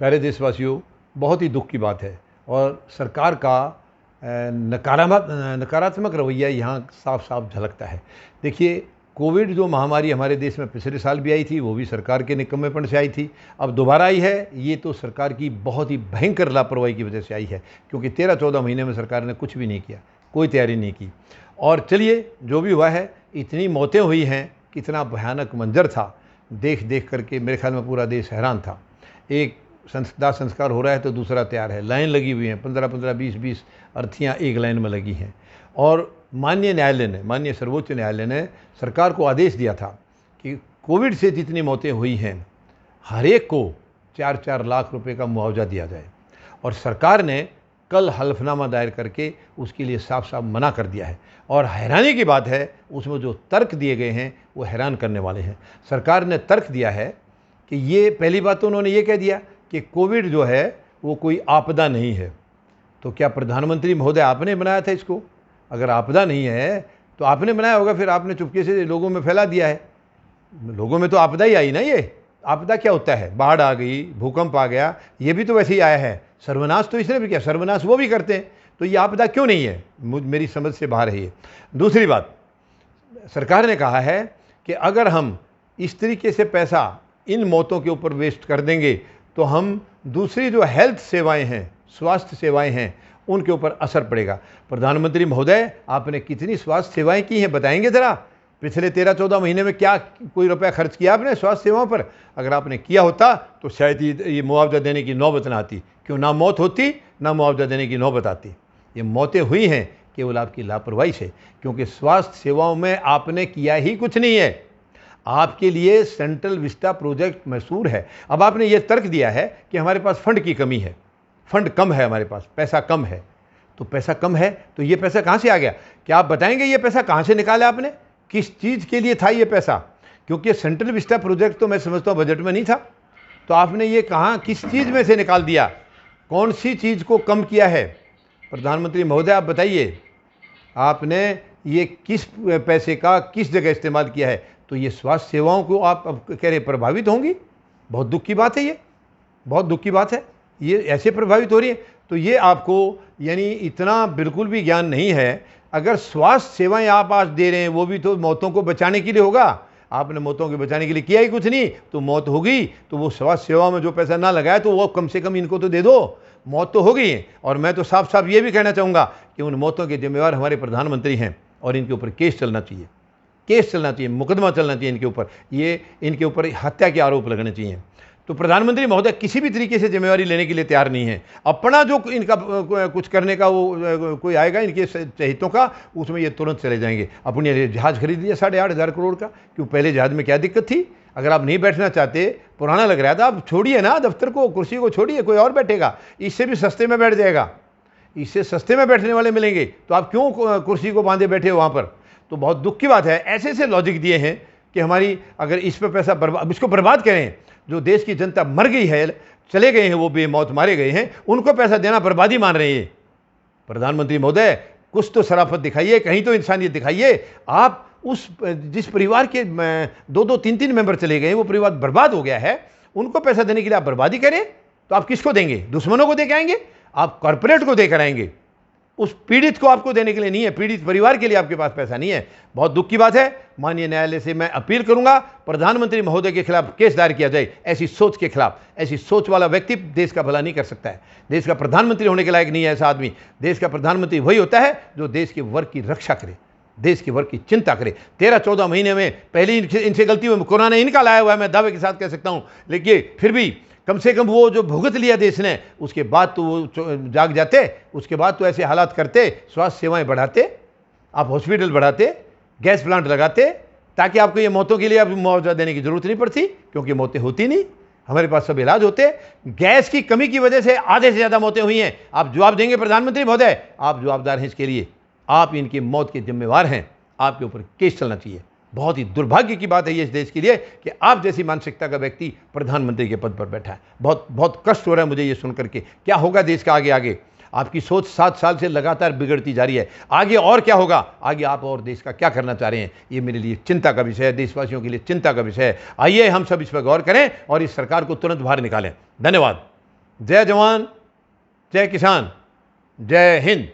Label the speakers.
Speaker 1: प्यारे देशवासियों, बहुत ही दुख की बात है और सरकार का नकारात्मक रवैया यहाँ साफ साफ झलकता है। देखिए, कोविड जो महामारी हमारे देश में पिछले साल भी आई थी, वो भी सरकार के निकम्मेपन से आई थी। अब दोबारा आई है, ये तो सरकार की बहुत ही भयंकर लापरवाही की वजह से आई है, क्योंकि 13-14 महीने में सरकार ने कुछ भी नहीं किया, कोई तैयारी नहीं की। और चलिए, जो भी हुआ है, इतनी मौतें हुई हैं, कितना भयानक मंजर था, देख देख करके मेरे ख्याल में पूरा देश हैरान था। एक दाह संस्कार हो रहा है तो दूसरा तैयार है, लाइन लगी हुई है, 15-15, 20-20 अर्थियाँ एक लाइन में लगी हैं। और माननीय सर्वोच्च न्यायालय ने सरकार को आदेश दिया था कि कोविड से जितनी मौतें हुई हैं, हर एक को 4-4 लाख रुपए का मुआवजा दिया जाए। और सरकार ने कल हलफनामा दायर करके उसके लिए साफ साफ मना कर दिया है। और हैरानी की बात है, उसमें जो तर्क दिए गए हैं वो हैरान करने वाले हैं। सरकार ने तर्क दिया है कि ये, पहली बात तो उन्होंने ये कह दिया कि कोविड जो है वो कोई आपदा नहीं है। तो क्या प्रधानमंत्री महोदय आपने बनाया था इसको? अगर आपदा नहीं है तो आपने बनाया होगा, फिर आपने चुपके से लोगों में फैला दिया है। लोगों में तो आपदा ही आई ना। ये आपदा क्या होता है? बाढ़ आ गई, भूकंप आ गया, ये भी तो वैसे ही आया है। सर्वनाश तो इसने भी किया, सर्वनाश वो भी करते हैं, तो ये आपदा क्यों नहीं है? मेरी समझ से बाहर है ये। दूसरी बात, सरकार ने कहा है कि अगर हम इस तरीके से पैसा इन मौतों के ऊपर वेस्ट कर देंगे तो हम दूसरी जो हेल्थ सेवाएं हैं, स्वास्थ्य सेवाएं हैं, उनके ऊपर असर पड़ेगा। प्रधानमंत्री महोदय, आपने कितनी स्वास्थ्य सेवाएं की हैं, बताएंगे ज़रा? पिछले 13-14 महीने में क्या कोई रुपया खर्च किया आपने स्वास्थ्य सेवाओं पर? अगर आपने किया होता तो शायद ये मुआवजा देने की नौबत ना आती। क्यों? ना मौत होती, ना मुआवजा देने की नौबत आती। ये मौतें हुई हैं केवल आपकी लापरवाही से, क्योंकि स्वास्थ्य सेवाओं में आपने किया ही कुछ नहीं है। आपके लिए सेंट्रल विस्टा प्रोजेक्ट मशहूर है। अब आपने ये तर्क दिया है कि हमारे पास फंड की कमी है, फंड कम है, हमारे पास पैसा कम है। तो पैसा कम है तो ये पैसा कहाँ से आ गया? क्या आप बताएंगे ये पैसा कहाँ से निकाला आपने? किस चीज़ के लिए था ये पैसा? क्योंकि सेंट्रल विस्टा प्रोजेक्ट तो मैं समझता हूँ बजट में नहीं था। तो आपने ये कहाँ, किस चीज़ में से निकाल दिया? कौन सी चीज़ को कम किया है? प्रधानमंत्री महोदय, आप बताइए, आपने ये किस पैसे का किस जगह इस्तेमाल किया है? तो ये स्वास्थ्य सेवाओं को आप अब कह रहे प्रभावित होंगी। बहुत दुख की बात है, ये बहुत दुख की बात है। ये ऐसे प्रभावित हो रही है, तो ये आपको यानी इतना बिल्कुल भी ज्ञान नहीं है। अगर स्वास्थ्य सेवाएं आप आज दे रहे हैं, वो भी तो मौतों को बचाने के लिए होगा। आपने मौतों को बचाने के लिए किया ही कुछ नहीं, तो मौत हो गई। तो वो स्वास्थ्य सेवाओं में जो पैसा ना लगाया तो वो कम से कम इनको तो दे दो। मौत तो हो गई है। और मैं तो साफ साफ ये भी कहना चाहूँगा कि उन मौतों के जिम्मेवार हमारे प्रधानमंत्री हैं और इनके ऊपर केस चलना चाहिए, केस चलना चाहिए, मुकदमा चलना चाहिए इनके ऊपर। ये इनके ऊपर हत्या के आरोप लगने चाहिए। तो प्रधानमंत्री महोदय किसी भी तरीके से जिम्मेवारी लेने के लिए तैयार नहीं है। अपना जो इनका कुछ करने का वो कोई आएगा इनके चहितों का, उसमें ये तुरंत चले जाएंगे। अपनी जहाज़ खरीद लिया 8,500 करोड़ का। क्यों? पहले जहाज़ में क्या दिक्कत थी? अगर आप नहीं बैठना चाहते, पुराना लग रहा था, आप छोड़िए ना दफ्तर को, कुर्सी को छोड़िए, कोई और बैठेगा, इससे भी सस्ते में बैठ जाएगा। इससे सस्ते में बैठने वाले मिलेंगे, तो आप क्यों कुर्सी को बांधे बैठे हो वहाँ पर? तो बहुत दुख की बात है। ऐसे ऐसे लॉजिक दिए हैं कि हमारी, अगर इस पर पैसा इसको बर्बाद करें, जो देश की जनता मर गई है, चले गए हैं, वो बेमौत मारे गए हैं, उनको पैसा देना बर्बादी मान रहे हैं। प्रधानमंत्री महोदय, कुछ तो शराफत दिखाइए, कहीं तो इंसानियत दिखाइए। आप उस जिस परिवार के 2-2, 3-3 मेंबर चले गए, वो परिवार बर्बाद हो गया है, उनको पैसा देने के लिए आप बर्बादी करें, तो आप किसको देंगे? दुश्मनों को दे के आएंगे? आप कॉरपोरेट को देकर आएंगे। उस पीड़ित को आपको देने के लिए नहीं है, पीड़ित परिवार के लिए आपके पास पैसा नहीं है। बहुत दुख की बात है। माननीय न्यायालय से मैं अपील करूंगा, प्रधानमंत्री महोदय के खिलाफ केस दायर किया जाए, ऐसी सोच के खिलाफ। ऐसी सोच वाला व्यक्ति देश का भला नहीं कर सकता है। देश का प्रधानमंत्री होने के लायक नहीं है ऐसा आदमी। देश का प्रधानमंत्री वही होता है जो देश के वर्ग की रक्षा करे, देश के वर्ग की चिंता करे। 13-14 महीने में पहली इनसे गलती हुई, कोरोना ने इनका लाया हुआ है, मैं दावे के साथ कह सकता हूं। लेकिन फिर भी कम से कम वो जो भुगत लिया देश ने, उसके बाद तो वो जाग जाते, उसके बाद तो ऐसे हालात करते, स्वास्थ्य सेवाएं बढ़ाते, आप हॉस्पिटल बढ़ाते, गैस प्लांट लगाते, ताकि आपको ये मौतों के लिए अब मुआवजा देने की जरूरत नहीं पड़ती, क्योंकि मौतें होती नहीं, हमारे पास सब इलाज होते। गैस की कमी की वजह से आधे से ज़्यादा मौतें हुई हैं। आप जवाब देंगे प्रधानमंत्री महोदय? आप जवाबदार हैं इसके लिए, आप इनकी मौत के जिम्मेवार हैं, आपके ऊपर केस चलना चाहिए। बहुत ही दुर्भाग्य की बात है ये इस देश के लिए कि आप जैसी मानसिकता का व्यक्ति प्रधानमंत्री के पद पर बैठा है। बहुत बहुत कष्ट हो रहा है मुझे ये सुन करके। क्या होगा देश का आगे? आगे आपकी सोच 7 साल से लगातार बिगड़ती जा रही है। आगे और क्या होगा? आगे आप और देश का क्या करना चाह रहे हैं? ये मेरे लिए चिंता का विषय है, देशवासियों के लिए चिंता का विषय है। आइए हम सब इस पर गौर करें और इस सरकार को तुरंत बाहर निकालें। धन्यवाद। जय जवान, जय किसान, जय हिंद।